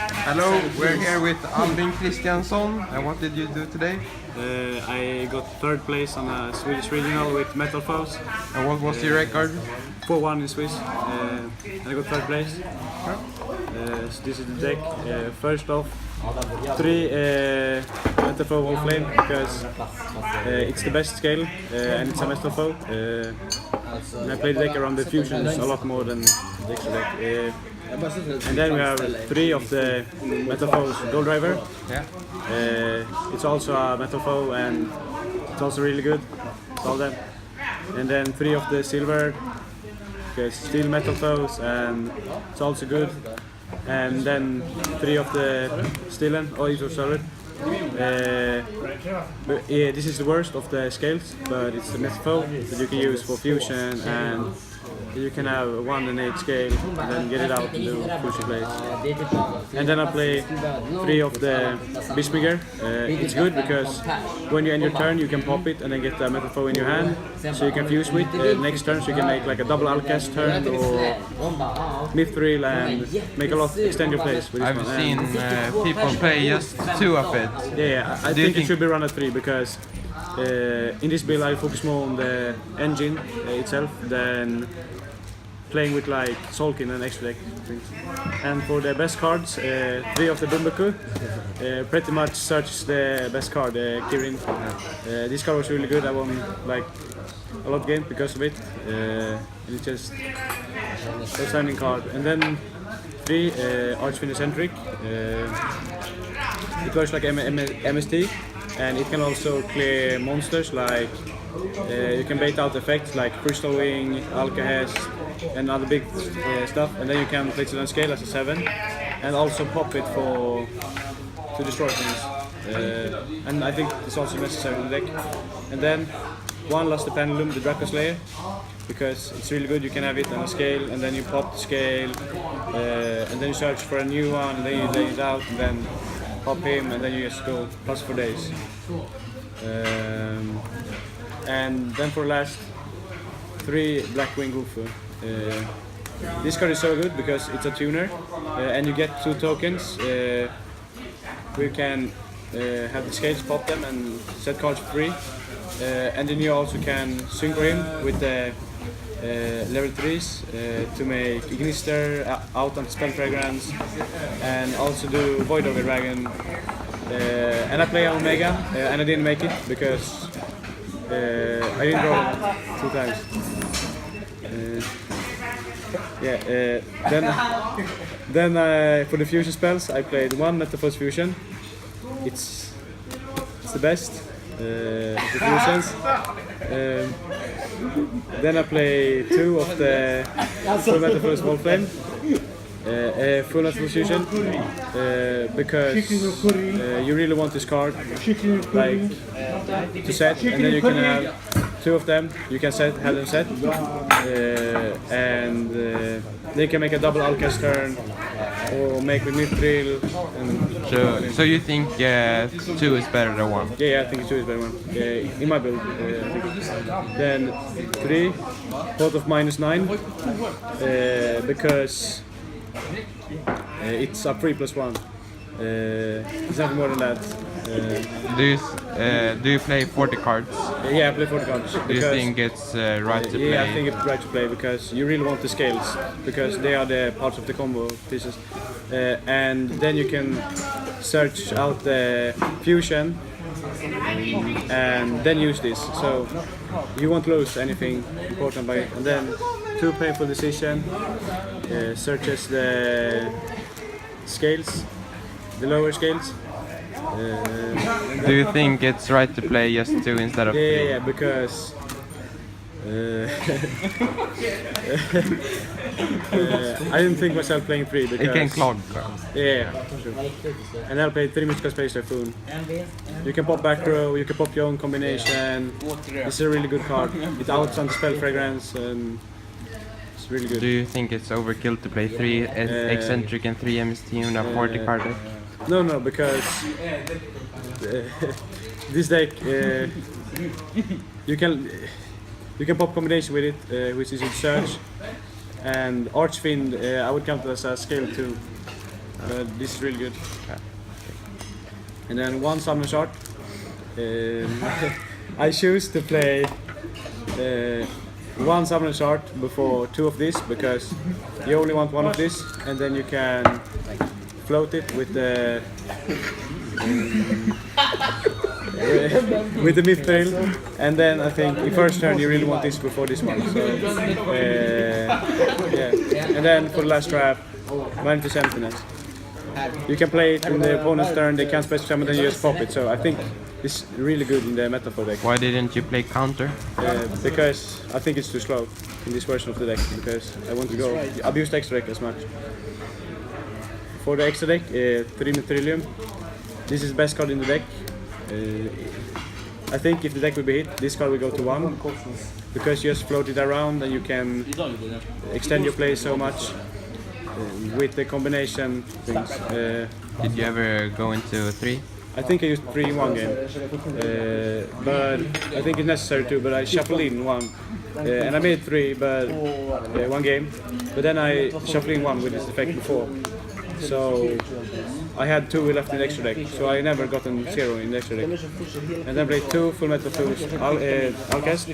Hello, we're here with Albin Christiansson. And what did you do today? I got third place on a Swedish regional with Metalfoe. And what was your record? 4-1 in Swiss. And I got third place. So this is the deck. First off, 3 Metalfoe Wall Flame because it's the best scale and it's a Metalfoe. And I play the deck around the fusions a lot more than the extra deck. And then we have 3 of the Metalfoe's Gold Driver. Yeah. It's also a Metalfoe and it's also really good. It's all them. And then 3 of the Silver, because still Metalfoes and it's also good. And then 3 of the Stillen, it was solid. This is the worst of the scales, but it's the Metalfoe that you can use for fusion, and you can have a 1 and 8 scale and then get it out and do fusion plays. And then I play 3 of the Bismiger. It's good because when you end your turn you can pop it and then get the Metalfoe in your hand, so you can fuse with. Next turn so you can make like a double Alcast turn or Mithril and make a lot, extend your plays with this I've one. seen people play just 2 of it. Yeah, I think it should be run at 3 because in this build I focus more on the engine itself than playing with like Solkin and extra deck things. And for the best cards, 3 of the Bumbaku pretty much searches the best card, Kirin. This card was really good. I won like a lot of games because of it. It's just a outstanding card. And then 3 Archfiend Eccentric. It works like MST, and it can also clear monsters like you can bait out effects like Crystal Wing, Alcahest, and other big stuff, and then you can place it on scale as a 7, and also pop it to destroy things. And I think it's also necessary in the deck. And then 1 Luster Pendulum, the Draco Slayer, because it's really good. You can have it on a scale, and then you pop the scale, and then you search for a new one, and then you lay it out, and then pop him, and then you just go plus 4 days. And then for last, 3 Blackwing Gufu. This card is so good because it's a tuner, and you get 2 tokens. We can have the scales, pop them, and set cards free. And then you also can synchro him with the level 3s to make Ignister, out on Spell Fragrance, and also do Void Ogre Dragon. And I play Omega, and I didn't make it because I didn't roll 2 times. Then for the fusion spells, I played 1 Metalfoe Fusion. It's the best the fusions. Then I play 2 of the full Metalfoe Small Flame. Full Metalfoe Fusion because you really want this card like to set, and then you can have 2 of them. You can have them set, and they can make a double Alcast turn or make with Mithril. So you think 2 is better than 1? Yeah, I think 2 is better than 1 in my build. Then 3, both of -9 because it's a 3+1. It's nothing more than that. Do you play 40 cards? Yeah, I play 40 cards. Do you think it's right to play? Yeah, I think it's right to play because you really want the scales because they are the parts of the combo pieces. And then you can search out the fusion and then use this. So you won't lose anything important by it. And then 2 painful decision searches the scales, the lower scales. Do you think it's right to play just 2 instead of 3? Yeah, because I didn't think myself playing 3 because It can clog. Yeah, true. And I'll play 3 Mystical Space Typhoon. You can pop back row, you can pop your own combination. It's a really good card. It outs on the Spell Fragrance and it's really good. Do you think it's overkill to play 3 Eccentric and 3 MST in a 40 card deck? No, because this deck you can pop combination with it, which is in search, and Archfiend I would count as a scale 2. but this is really good. And then one summon shot. I choose to play one summon shot before two of this because you only want one of this, and then you can float it with the with the mithril, and then I think in first turn you really want this before this one. So yeah, and then for the last trap, Vanity Sentinel. You can play it in the opponent's turn, they can't special summon, then you just pop it. So I think it's really good in the Metalfoe deck. Why didn't you play counter? Because I think it's too slow in this version of the deck, because I want to go abuse the extra deck as much. For the extra deck, 3 Mithrilium. This is the best card in the deck. I think if the deck will be hit, this card will go to 1, because you just float it around and you can extend your play so much with the combination things. Did you ever go into 3? I think I used 3 in one game, but I think it's necessary too, but I shuffled in 1. And I made 3, but one game, but then I shuffled in 1 with this effect before. So I had 2 left in the extra deck, so I never gotten 0 in the extra deck. And then played 2 full Metalfoe Alcast.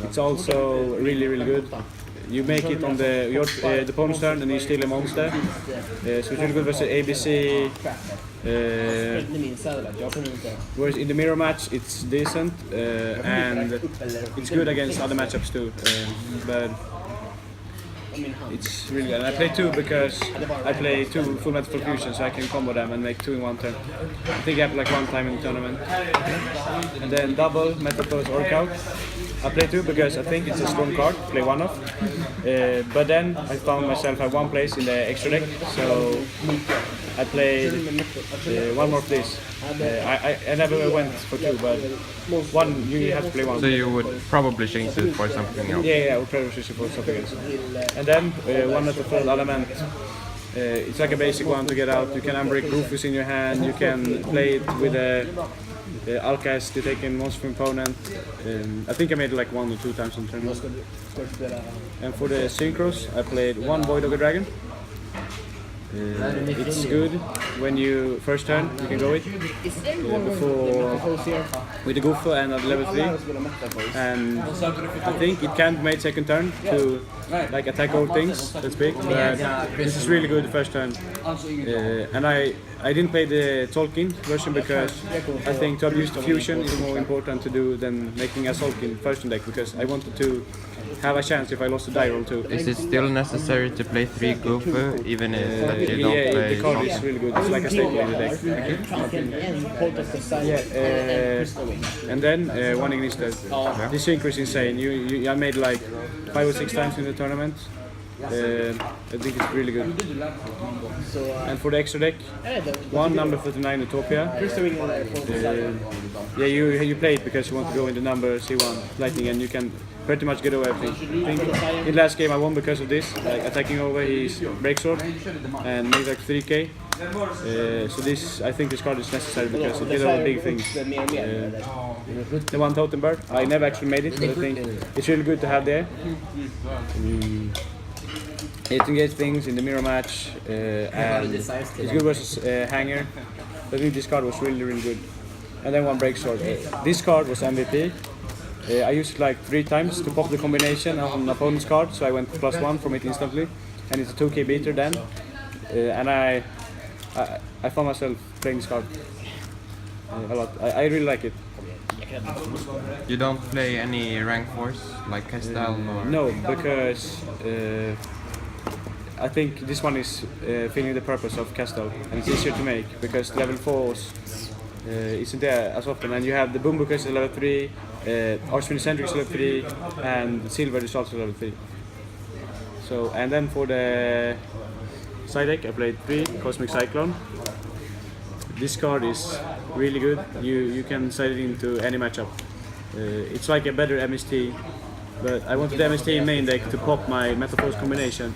It's also really good. You make it on the opponent's turn and you steal a monster. So it's really good versus ABC. Whereas in the mirror match it's decent, and it's good against other matchups too. But it's really good. And I play 2 because I play 2 full Metalfoe fusions, so I can combo them and make 2 in one turn. I think I have like 1 time in the tournament. And then double Metalfoe's Orc. I play 2 because I think it's a strong card, play 1 off. But then I found myself at 1 place in the extra deck, so I played 1 more of this. I never went for 2, but 1 you have to play 1. So you would probably change it for something else? Yeah, I would probably change it for something else. And then 1 Metalfoe Element. It's like a basic one to get out. You can unbreak Rufus in your hand, you can play it with a Alcast to take in monster from opponent. I think I made it like 1 or 2 times on turn. And for the synchros, I played 1 Void Ogre Dragon. It's good when you first turn you can go it before with the Goofo and at level 3, and I think it can be made second turn to like attack over things, that's big, but this is really good first turn. And I didn't play the Tolkien version because I think to abuse the fusion is more important to do than making a Tolkien first in deck, because I wanted to have a chance if I lost the die roll too. Is it still necessary to play 3 Goofo even if you don't yeah, play the card is really good. It's like a staple in the deck. And then 1 Ignister. This synchro is insane. I made like 5 or 6 times in the tournament. I think it's really good. And for the extra deck, 1 number 39 Utopia. Yeah, you play it because you want to go in the number C1 Lightning, and you can pretty much get away with it. I think in last game I won because of this, like attacking over his breaksword and made like 3k. So this, I think this card is necessary because it gives over big things. The 1 Totem Bird, I never actually made it, but I think it's really good to have there. It engages things in the mirror match, and it's good versus Hanger. I think this card was really good. And then 1 Breaksword. This card was MVP. I used it like 3 times to pop the combination on an opponent's card, so I went +1 from it instantly, and it's a 2k beater then. And I found myself playing this card a lot. I really like it. You don't play any rank 4s like Castel or... No, because I think this one is filling the purpose of Castle, and it's easier to make because level 4s isn't there as often, and you have the Boom Bookers level 3, Archfiend Centric level 3, and Silver is also level 3. So, and then for the side deck I played 3 Cosmic Cyclone. This card is really good. You can side it into any matchup. It's like a better MST, but I wanted the MST main deck to pop my Metalfoe combination.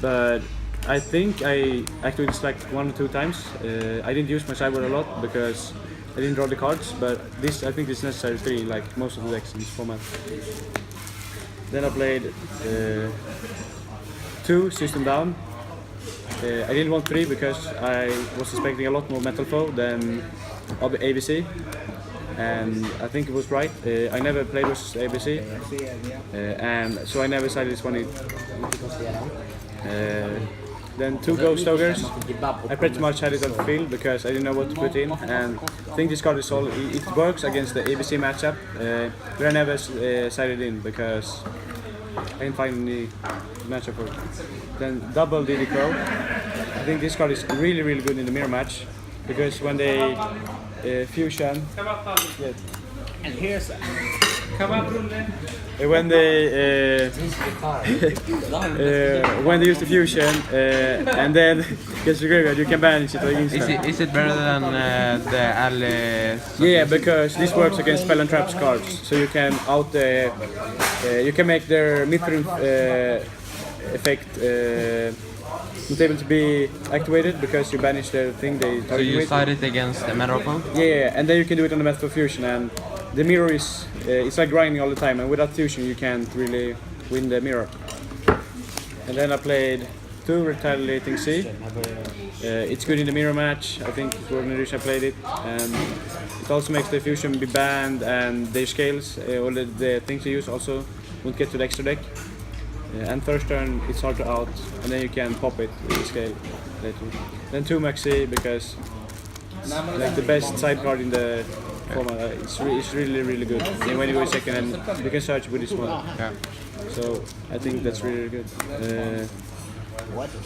But I think I actually disliked 1 or 2 times. I didn't use my sideboard a lot because I didn't draw the cards, but this, I think this is necessary 3, like most of the decks in this format. Then I played 2 System Down. I didn't want 3 because I was expecting a lot more Metalfoe than ABC, and I think it was right. I never played versus ABC, and so I never decided this one. Then 2 Ghost Ogres. I pretty much had it on the field because I didn't know what to put in, and I think this card is all. It works against the ABC matchup, but I never sided in because I didn't find any matchup for it. Then double DD Crow. I think this card is really good in the mirror match because when they fusion. Yeah. And here's When they when they use the fusion and then gets the graveyard, you can banish it instant. Is it better than the Albins? Yeah, because this works against spell and traps cards, so you can you can make their Mithril effect not able to be activated because you banish the thing they target. So you with. side it against the Metalfoe? Yeah, and then you can do it on the Metalfoe fusion, and the mirror is it's like grinding all the time, and without fusion you can't really win the mirror. And then I played 2 Retaliating Sea. It's good in the mirror match. I think it's one reason I played it, and it also makes the fusion be banned, and their scales, all the things you use also won't get to the extra deck. And first turn it's hard to out, and then you can pop it with the scale later. Then 2 Maxi because it's like the best side card in the format. It's really good. And when you go second, and you can search with this one. Yeah. So I think that's really good.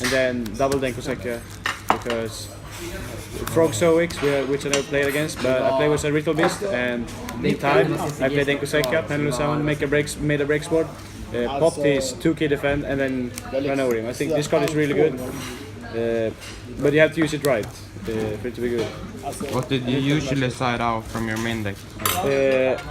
And then double Denkoseka because Frog Zoix, which I never played against, but I played with a Ritual Beast, and in time I played Denkoseka, Pendulum Summon, made a break sport, popped his 2k defend, and then ran over him. I think this card is really good, but you have to use it right for it to be good. What did you usually side out from your main deck?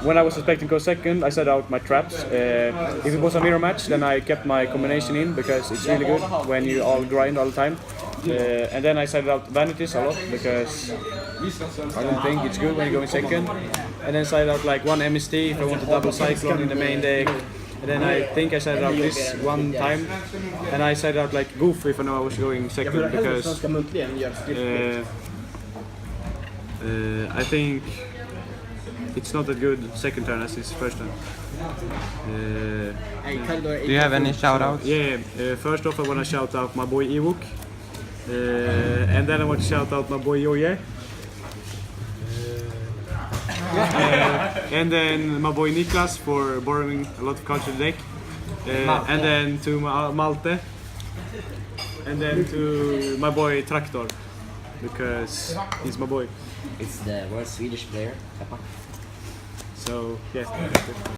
When I was expecting to go second, I set out my traps. If it was a mirror match, then I kept my combination in because it's really good when you all grind all the time. And then I sided out vanities a lot because I don't think it's good when you go in second. And then sided out like 1 MST if I want to double Cyclone in the main deck. And then I think I sided out this one time. And I sided out like Goof if I know I was going second because I think it's not that good second turn as his first turn. Do you have any shoutouts? Yeah, first off I want to shout out my boy Ewok. And then I want to shout out my boy Yoye. And then my boy Niklas for borrowing a lot of cards to the deck. And then to Malte. And then to my boy Traktor. Because he's my boy. it's the worst Swedish player. So, yeah.